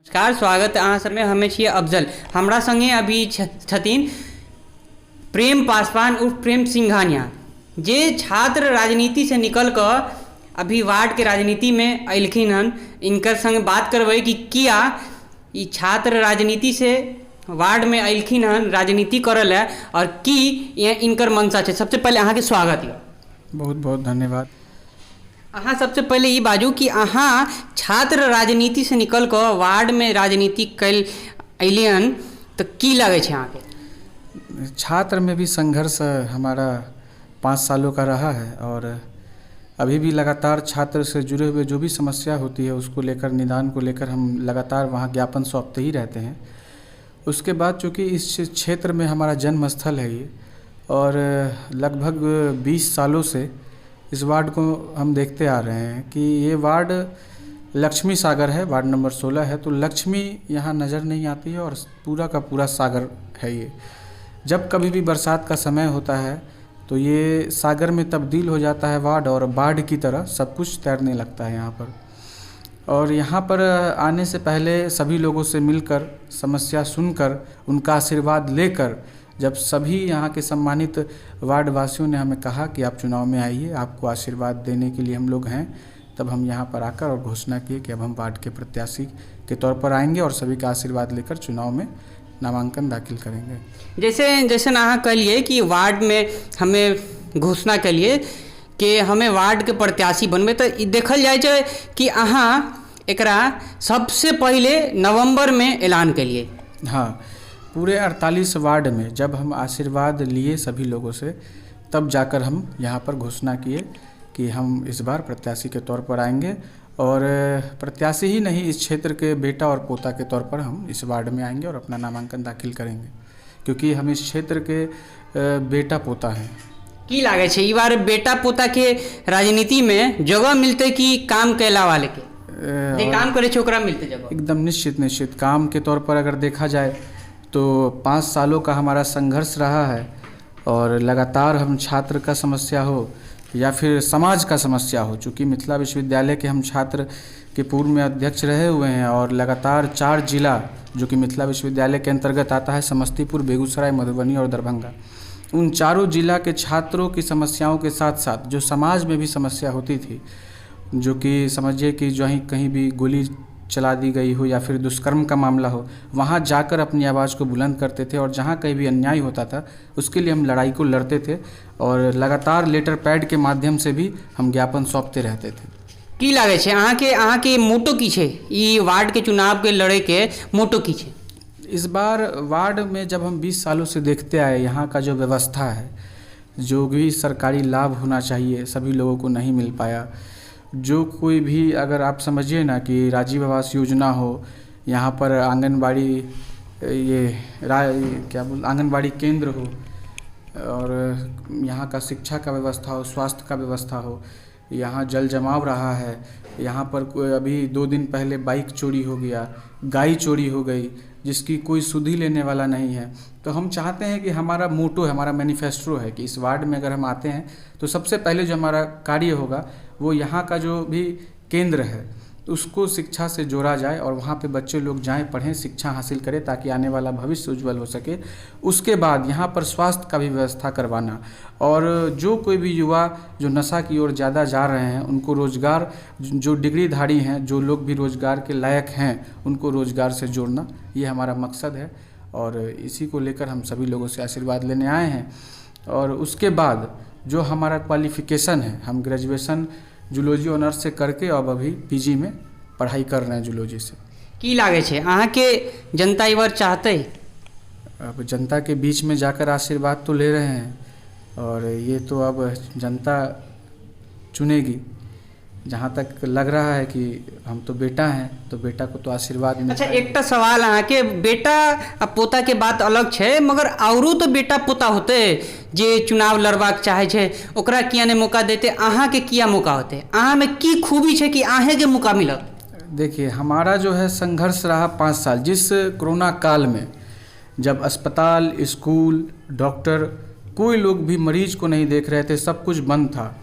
नमस्कार, स्वागत अहाँ सबमे। हमे छियै अफजल। हमरा संगे अभी छथिन प्रेम पासवान उर्फ प्रेम सिंघानिया, जे छात्र राजनीति से निकल कऽ अभी वार्ड के राजनीति में अयलखिन हन। इनकर संग बात करबै कि किया ई छात्र राजनीति से वार्ड में अयलखिन हन राजनीति करऽ लए, और की इनकर मंशा छै। सबसे पहले अहाँके स्वागत यऽ। बहुत बहुत धन्यवाद। अहाँ सबसे पहले ई बाजू कि अहाँ छात्र राजनीति से निकल कऽ वार्ड में राजनीति कैल अयलियन, तो की लगे छै अहाँके? छात्र में भी संघर्ष हमारा 5 सालों का रहा है, और अभी भी लगातार छात्र से जुड़े हुए जो भी समस्या होती है उसको लेकर, निदान को लेकर हम लगातार वहाँ ज्ञापन सौंपते ही रहते हैं। उसके बाद चूँकि इस क्षेत्र में हमारा जन्म स्थल है ये, और लगभग 20 सालों से इस वार्ड को हम देखते आ रहे हैं कि ये वार्ड लक्ष्मी सागर है, वार्ड नंबर 16 है। तो लक्ष्मी यहाँ नज़र नहीं आती है, और पूरा का पूरा सागर है ये। जब कभी भी बरसात का समय होता है तो ये सागर में तब्दील हो जाता है वार्ड, और बाढ़ की तरह सब कुछ तैरने लगता है यहाँ पर। और यहाँ पर आने से पहले सभी लोगों से मिलकर, समस्या सुनकर, उनका आशीर्वाद लेकर, जब सभी यहाँ के सम्मानित वार्ड वासियों ने हमें कहा कि आप चुनाव में आइए, आपको आशीर्वाद देने के लिए हम लोग हैं, तब हम यहाँ पर आकर और घोषणा किए कि अब हम वार्ड के प्रत्याशी के तौर पर आएंगे और सभी का आशीर्वाद लेकर चुनाव में नामांकन दाखिल करेंगे। जैसे अहाँ कहलिए कि वार्ड में हमें घोषणा कलिए कि हमें वार्ड के प्रत्याशी बनबे, तो देखल जाए छै कि अहाँ एकरा सबसे पहले नवंबर में ऐलान कलिए। हाँ, पूरे 48 वार्ड में जब हम आशीर्वाद लिए सभी लोगों से, तब जाकर हम यहाँ पर घोषणा किए कि हम इस बार प्रत्याशी के तौर पर आएंगे, और प्रत्याशी ही नहीं, इस क्षेत्र के बेटा और पोता के तौर पर हम इस वार्ड में आएंगे और अपना नामांकन दाखिल करेंगे, क्योंकि हम इस क्षेत्र के बेटा पोता हैं। की लागे छै ई बार बेटा पोता के राजनीति में जगह मिलते कि काम कैला वाले के जे काम करे छै ओकरा मिलते जगह? एकदम निश्चित काम के तौर पर अगर देखा जाए तो 5 सालों का हमारा संघर्ष रहा है, और लगातार हम छात्र का समस्या हो या फिर समाज का समस्या हो, चूँकि मिथिला विश्वविद्यालय के हम छात्र के पूर्व में अध्यक्ष रहे हुए हैं, और लगातार 4 जिला जो कि मिथिला विश्वविद्यालय के अंतर्गत आता है, समस्तीपुर, बेगूसराय, मधुबनी और दरभंगा, उन चारों जिला के छात्रों की समस्याओं के साथ साथ जो समाज में भी समस्या होती थी, जो कि समझिए कि जो कहीं भी गोली चला दी गई हो या फिर दुष्कर्म का मामला हो, वहाँ जाकर अपनी आवाज़ को बुलंद करते थे, और जहाँ कहीं भी अन्याय होता था उसके लिए हम लड़ाई को लड़ते थे, और लगातार लेटर पैड के माध्यम से भी हम ज्ञापन सौंपते रहते थे। की लागे छै अहाँके मोटो की छै ई वार्ड के चुनाव के लड़े के मोटो की छै? इस बार वार्ड में जब हम 20 सालों से देखते आए, यहाँ का जो व्यवस्था है, जो भी सरकारी लाभ होना चाहिए सभी लोगों को नहीं मिल पाया। जो कोई भी, अगर आप समझिए ना कि राजीव आवास योजना हो, यहाँ पर आंगनबाड़ी आंगनबाड़ी केंद्र हो, और यहाँ का शिक्षा का व्यवस्था हो, स्वास्थ्य का व्यवस्था हो, यहाँ जल जमाव रहा है, यहाँ पर अभी 2 दिन पहले बाइक चोरी हो गया, गाय चोरी हो गई, जिसकी कोई सुधि लेने वाला नहीं है। तो हम चाहते हैं कि हमारा मोटो है, हमारा मैनिफेस्टो है कि इस वार्ड में अगर हम आते हैं तो सबसे पहले जो हमारा कार्य होगा वो यहाँ का जो भी केंद्र है उसको शिक्षा से जोड़ा जाए, और वहाँ पे बच्चे लोग जाएं, पढ़ें, शिक्षा हासिल करें, ताकि आने वाला भविष्य उज्जवल हो सके। उसके बाद यहाँ पर स्वास्थ्य का भी व्यवस्था करवाना, और जो कोई भी युवा जो नशा की ओर ज़्यादा जा रहे हैं उनको रोज़गार, जो डिग्रीधारी हैं, जो लोग भी रोज़गार के लायक हैं, उनको रोज़गार से जोड़ना, ये हमारा मकसद है, और इसी को लेकर हम सभी लोगों से आशीर्वाद लेने आए हैं। और उसके बाद जो हमारा क्वालिफ़िकेशन है, हम ग्रेजुएशन जूलॉजी ऑनर्स से करके अब अभी पीजी में पढ़ाई कर रहे हैं जूलॉजी से। की लागे छै अहाँके जनता ई बार चाहते? अब जनता के बीच में जाकर आशीर्वाद तो ले रहे हैं, और ये तो अब जनता चुनेगी। जहाँ तक लग रहा है कि हम तो बेटा हैं, तो बेटा को तो आशीर्वाद मिलता है। अच्छा, एकटा सवाल अहाँके, बेटा आ पोता के बात अलग छै, मगर औरो तो बेटा पोता होते जे चुनाव लड़बाक चाहे छै, ओकरा किया नहीं मौका देते? अहाँ के किया मौका होते? अहाँ में की खूबी छै कि अहें के मौका मिलत? देखिए, हमारा जो है संघर्ष रहा 5 साल। जिस कोरोना काल में जब अस्पताल, स्कूल, डॉक्टर, कोई लोग भी मरीज को नहीं देख रहे थे, सब कुछ बंद था,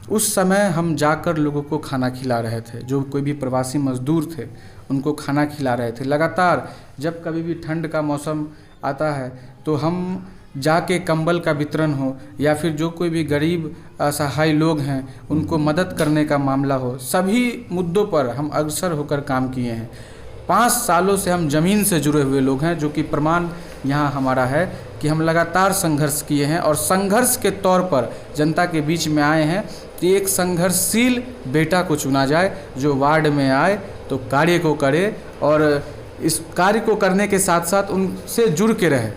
उस समय हम जाकर लोगों को खाना खिला रहे थे। जो कोई भी प्रवासी मजदूर थे उनको खाना खिला रहे थे। लगातार जब कभी भी ठंड का मौसम आता है तो हम जाके कंबल का वितरण हो या फिर जो कोई भी गरीब असहाय लोग हैं उनको मदद करने का मामला हो, सभी मुद्दों पर हम अग्रसर होकर काम किए हैं। 5 सालों से हम ज़मीन से जुड़े हुए लोग हैं, जो कि प्रमाण यहाँ हमारा है कि हम लगातार संघर्ष किए हैं और संघर्ष के तौर पर जनता के बीच में आए हैं कि एक संघर्षशील बेटा को चुना जाए जो वार्ड में आए तो कार्य को करे और इस कार्य को करने के साथ साथ उनसे जुड़ के रहे।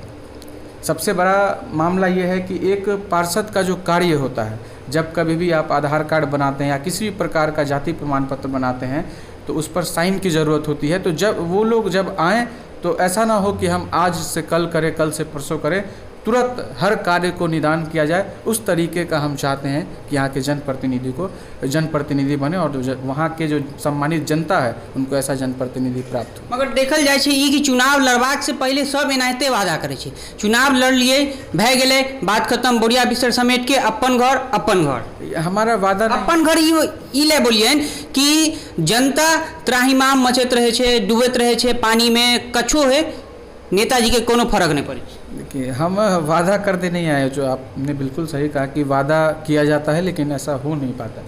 सबसे बड़ा मामला ये है कि एक पार्षद का जो कार्य होता है, जब कभी भी आप आधार कार्ड बनाते हैं या किसी भी प्रकार का जाति प्रमाण पत्र बनाते हैं तो उस पर साइन की ज़रूरत होती है। तो जब वो लोग जब आएँ तो ऐसा ना हो कि हम आज से कल करें, कल से परसों करें, तुरंत हर कार्य को निदान किया जाए। उस तरीके का हम चाहते हैं कि यहाँ के जनप्रतिनिधि बने और वहाँ के जो सम्मानित जनता है उनको ऐसा जनप्रतिनिधि प्राप्त हो। मगर देखल जाए छै ई कि चुनाव लड़बाक से पहले सब एनाहिते वादा करे छै, चुनाव लड़ लिए भए गेलै, बात खत्म, बोरिया बिस्तर समेट के अपन घर। हमारा वादा अपन घर ई ले बोलिए कि जनता त्राहिमाम मचैत रहे छै, डूबैत रहे छै पानी में, कछो है नेताजी के कोनो फर्क नहीं पड़े। देखिए, हम वादा करते नहीं आए, जो आपने बिल्कुल सही कहा कि वादा किया जाता है लेकिन ऐसा हो नहीं पाता।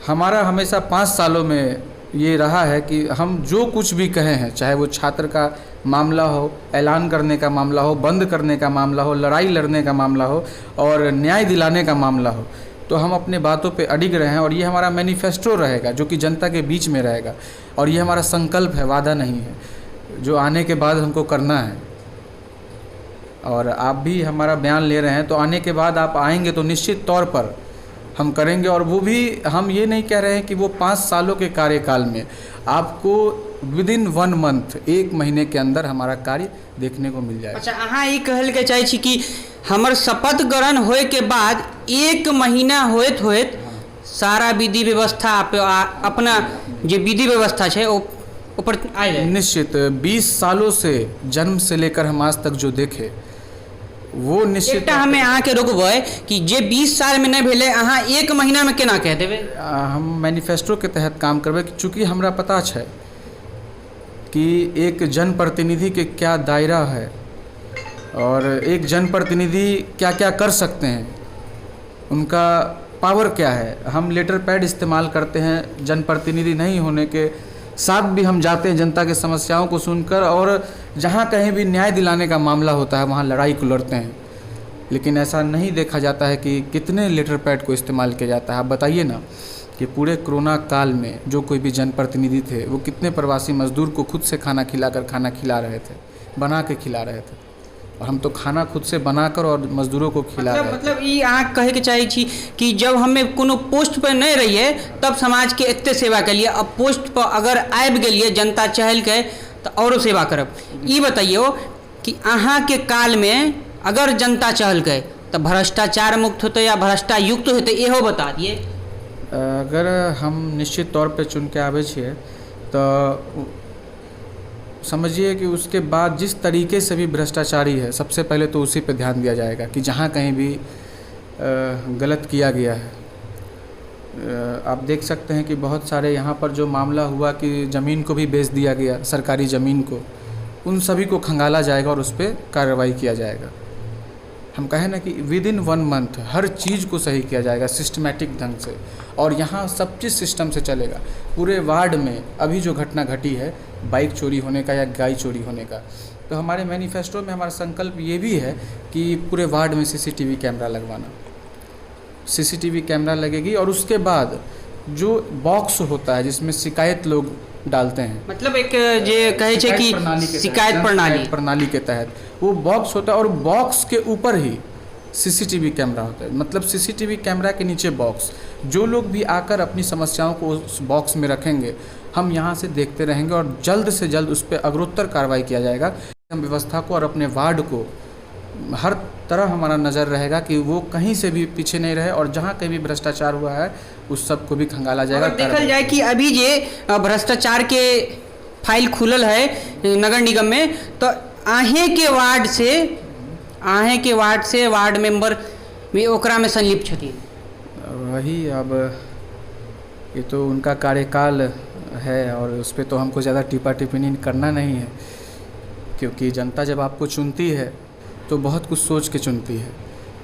हमारा हमेशा 5 सालों में ये रहा है कि हम जो कुछ भी कहे हैं, चाहे वो छात्र का मामला हो, ऐलान करने का मामला हो, बंद करने का मामला हो, लड़ाई लड़ने का मामला हो और न्याय दिलाने का मामला हो, तो हम अपने बातों पे अडिग रहे हैं और ये हमारा मैनिफेस्टो रहेगा जो कि जनता के बीच में रहेगा और ये हमारा संकल्प है, वादा नहीं है, जो आने के बाद हमको करना है। और आप भी हमारा बयान ले रहे हैं तो आने के बाद आप आएंगे तो निश्चित तौर पर हम करेंगे। और वो भी हम ये नहीं कह रहे हैं कि वो 5 सालों के कार्यकाल में आपको विदिन 1 मंथ, 1 महीने के अंदर हमारा कार्य देखने को मिल जाएगा। अच्छा, अहाँ ई कहल के चाहे छी कि हमर शपथ ग्रहण होए के बाद 1 महीना होत सारा विधि व्यवस्था अपना जे विधि व्यवस्था है ऊपर आ जाए? निश्चित 20 सालों से जन्म से लेकर हम आज तक जो देखे वो निश्चित। एकटा हमें अहाँ के रोकबै कि जे 20 साल में नहीं भेले अहाँ 1 महीना में केना कह देबै? हम मैनिफेस्टो के तहत काम करबै, चूँकि हमरा पता है कि एक जनप्रतिनिधि के क्या दायरा है और एक जनप्रतिनिधि क्या क्या कर सकते हैं, उनका पावर क्या है। हम लेटर पैड इस्तेमाल करते हैं, जनप्रतिनिधि नहीं होने के साथ भी हम जाते हैं जनता के समस्याओं को सुनकर और जहाँ कहीं भी न्याय दिलाने का मामला होता है वहाँ लड़ाई को लड़ते हैं। लेकिन ऐसा नहीं देखा जाता है कि कितने लेटर पैड को इस्तेमाल किया जाता है। आप बताइए ना कि पूरे कोरोना काल में जो कोई भी जनप्रतिनिधि थे वो कितने प्रवासी मजदूर को खुद से खाना खिला रहे थे, बना के खिला रहे थे। और हम तो खाना खुद से बनाकर और मजदूरों को खिला रहे थे। मतलब ये अहाँ कहे के चाहे छी कि जब हमें कोनो पोस्ट पर नहीं रहिए तब समाज के एते सेवा के लिए, अब पोस्ट पर अगर आबि गेलिए जनता चाहल के तो औरो सेवा करब। ये बताइए कि अहाँ के काल में अगर जनता चाहल के तो भ्रष्टाचार मुक्त होते या भ्रष्टा युक्त होते, इहो बता दिए। अगर हम निश्चित तौर पे चुन के आवे छिए तो समझिए कि उसके बाद जिस तरीके से भी भ्रष्टाचारी है, सबसे पहले तो उसी पे ध्यान दिया जाएगा कि जहाँ कहीं भी गलत किया गया है। आप देख सकते हैं कि बहुत सारे यहाँ पर जो मामला हुआ कि ज़मीन को भी बेच दिया गया, सरकारी ज़मीन को, उन सभी को खंगाला जाएगा और उस पर कार्रवाई किया जाएगा। हम कहें ना कि विदिन 1 मंथ हर चीज़ को सही किया जाएगा सिस्टमैटिक ढंग से, और यहाँ सब चीज़ सिस्टम से चलेगा। पूरे वार्ड में अभी जो घटना घटी है बाइक चोरी होने का या गाय चोरी होने का, तो हमारे मैनिफेस्टो में हमारा संकल्प ये भी है कि पूरे वार्ड में सीसीटीवी कैमरा लगवाना। सीसीटीवी कैमरा लगेगी और उसके बाद जो बॉक्स होता है जिसमें शिकायत लोग डालते हैं, मतलब एक जे कहे छे कि शिकायत प्रणाली के तहत वो बॉक्स होता है और बॉक्स के ऊपर ही सीसीटीवी कैमरा होता है। मतलब सीसीटीवी कैमरा के नीचे बॉक्स, जो लोग भी आकर अपनी समस्याओं को उस बॉक्स में रखेंगे हम यहाँ से देखते रहेंगे और जल्द से जल्द उस पर अग्रोत्तर कार्रवाई किया जाएगा। हम व्यवस्था को और अपने वार्ड को हर तरह हमारा नज़र रहेगा कि वो कहीं से भी पीछे नहीं रहे और जहाँ कहीं भी भ्रष्टाचार हुआ है उस सब को भी खंगाला जाएगा। देखल जाए कि अभी जे भ्रष्टाचार के फाइल खुलल है नगर निगम में, तो आहे के वार्ड से वार्ड मेंबर में ओकरा में संलिप्त छथिन। वही अब ये तो उनका कार्यकाल है और उस पर तो हमको ज़्यादा टिप्पा टिप्पणी करना नहीं है, क्योंकि जनता जब आपको चुनती है तो बहुत कुछ सोच के चुनती है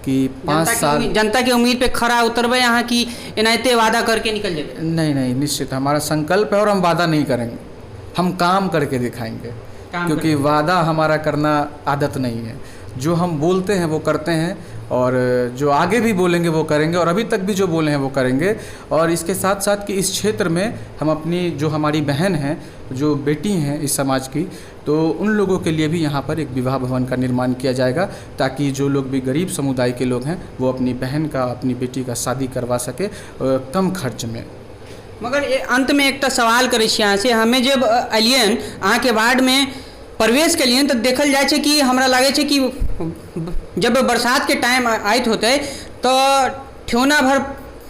कि 5 साल। जनता की उम्मीद पे खरा उतरबे यहाँ की एनाहिते वादा करके निकल जाए? नहीं नहीं, निश्चित हमारा संकल्प है और हम वादा नहीं करेंगे, हम काम करके दिखाएंगे, क्योंकि वादा हमारा करना आदत नहीं है। जो हम बोलते हैं वो करते हैं, और जो आगे भी बोलेंगे वो करेंगे, और अभी तक भी जो बोले हैं वो करेंगे। और इसके साथ साथ कि इस क्षेत्र में हम अपनी जो हमारी बहन हैं, जो बेटी हैं इस समाज की, तो उन लोगों के लिए भी यहाँ पर एक विवाह भवन का निर्माण किया जाएगा, ताकि जो लोग भी गरीब समुदाय के लोग हैं वो अपनी बहन का, अपनी बेटी का शादी करवा सके कम खर्च में। मगर ये अंत में एक सवाल करे यहाँ से, हमें जब अलियन अहाँ के वार्ड में प्रवेश के लिए तो देखल जाए कि हमरा लगे कि जब बरसात के टाइम आयत होते तो ठेहुना भर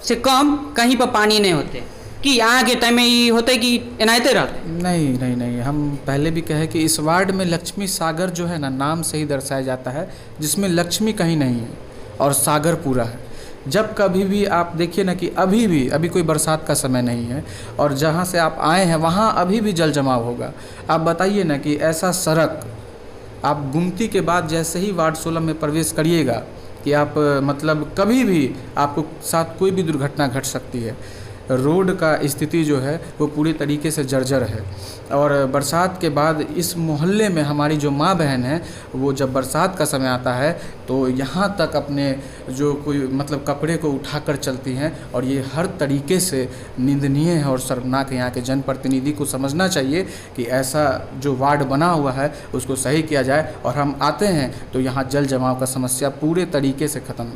से कम कहीं पर पानी नहीं होते, कि यहाँ के टाइम में ये होते कि एनाहिते रहते? नहीं नहीं नहीं, हम पहले भी कहे कि इस वार्ड में लक्ष्मी सागर जो है ना, नाम से ही दर्शाया जाता है, जिसमें लक्ष्मी कहीं नहीं है और सागर पूरा है। जब कभी भी आप देखिए ना कि अभी कोई बरसात का समय नहीं है और जहाँ से आप आए हैं वहाँ अभी भी जल जमाव होगा। आप बताइए ना कि ऐसा सड़क, आप गुमती के बाद जैसे ही वार्ड 16 में प्रवेश करिएगा कि आप मतलब कभी भी आपको साथ कोई भी दुर्घटना घट सकती है। रोड का स्थिति जो है वो पूरी तरीके से जर्जर है, और बरसात के बाद इस मोहल्ले में हमारी जो माँ बहन है वो जब बरसात का समय आता है तो यहाँ तक अपने जो कोई मतलब कपड़े को उठाकर चलती हैं, और ये हर तरीके से निंदनीय है और शर्मनाक है। यहाँ के जनप्रतिनिधि को समझना चाहिए कि ऐसा जो वार्ड बना हुआ है उसको सही किया जाए, और हम आते हैं तो यहाँ जल जमाव का समस्या पूरे तरीके से ख़त्म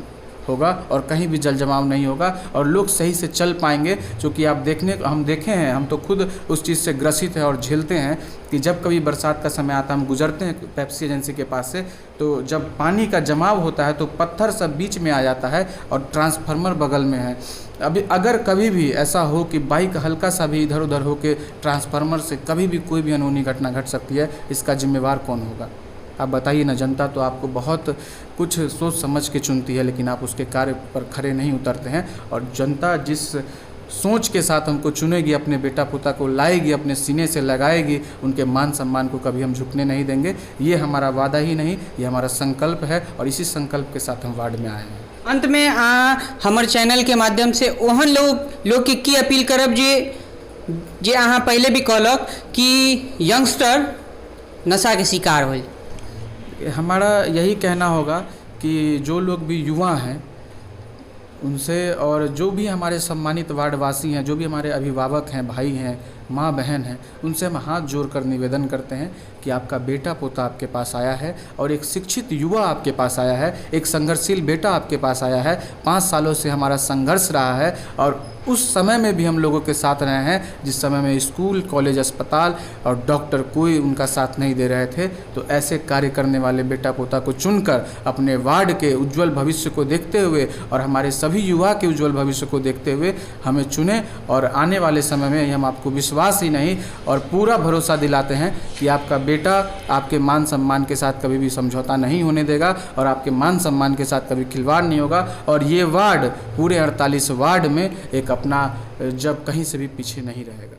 होगा और कहीं भी जल जमाव नहीं होगा, और लोग सही से चल पाएंगे। क्योंकि आप हम देखे हैं, हम तो खुद उस चीज़ से ग्रसित हैं और झेलते हैं कि जब कभी बरसात का समय आता है, हम गुजरते हैं पेप्सी एजेंसी के पास से, तो जब पानी का जमाव होता है तो पत्थर सब बीच में आ जाता है और ट्रांसफार्मर बगल में है। अभी अगर कभी भी ऐसा हो कि बाइक हल्का सा भी इधर उधर हो के ट्रांसफार्मर से कभी भी कोई भी अनहोनी घटना घट सकती है, इसका जिम्मेवार कौन होगा? आप बताइए ना। जनता तो आपको बहुत कुछ सोच समझ के चुनती है, लेकिन आप उसके कार्य पर खरे नहीं उतरते हैं, और जनता जिस सोच के साथ हमको चुनेगी, अपने बेटा पोता को लाएगी, अपने सीने से लगाएगी, उनके मान सम्मान को कभी हम झुकने नहीं देंगे। ये हमारा वादा ही नहीं, ये हमारा संकल्प है, और इसी संकल्प के साथ हम वार्ड में आए हैं। अंत में हमारे चैनल के माध्यम से ओहन लोग की अपील करब जे अहाँ पहले भी कहलक कि यंगस्टर नशा के शिकार हो। हमारा यही कहना होगा कि जो लोग भी युवा हैं उनसे, और जो भी हमारे सम्मानित वार्डवासी हैं, जो भी हमारे अभिभावक हैं, भाई हैं, माँ बहन हैं, उनसे हम हाथ जोड़कर निवेदन करते हैं कि आपका बेटा पोता आपके पास आया है, और एक शिक्षित युवा आपके पास आया है, एक संघर्षशील बेटा आपके पास आया है। 5 सालों से हमारा संघर्ष रहा है, और उस समय में भी हम लोगों के साथ रहे हैं जिस समय में स्कूल, कॉलेज, अस्पताल और डॉक्टर कोई उनका साथ नहीं दे रहे थे। तो ऐसे कार्य करने वाले बेटा पोता को चुनकर अपने वार्ड के उज्जवल भविष्य को देखते हुए और हमारे सभी युवा के उज्जवल भविष्य को देखते हुए हमें चुने, और आने वाले समय में हम आपको विश्वास ही नहीं और पूरा भरोसा दिलाते हैं कि आपका बेटा आपके मान सम्मान के साथ कभी भी समझौता नहीं होने देगा, और आपके मान सम्मान के साथ कभी खिलवाड़ नहीं होगा, और ये वार्ड पूरे 48 वार्ड में एक अपना जब कहीं से भी पीछे नहीं रहेगा।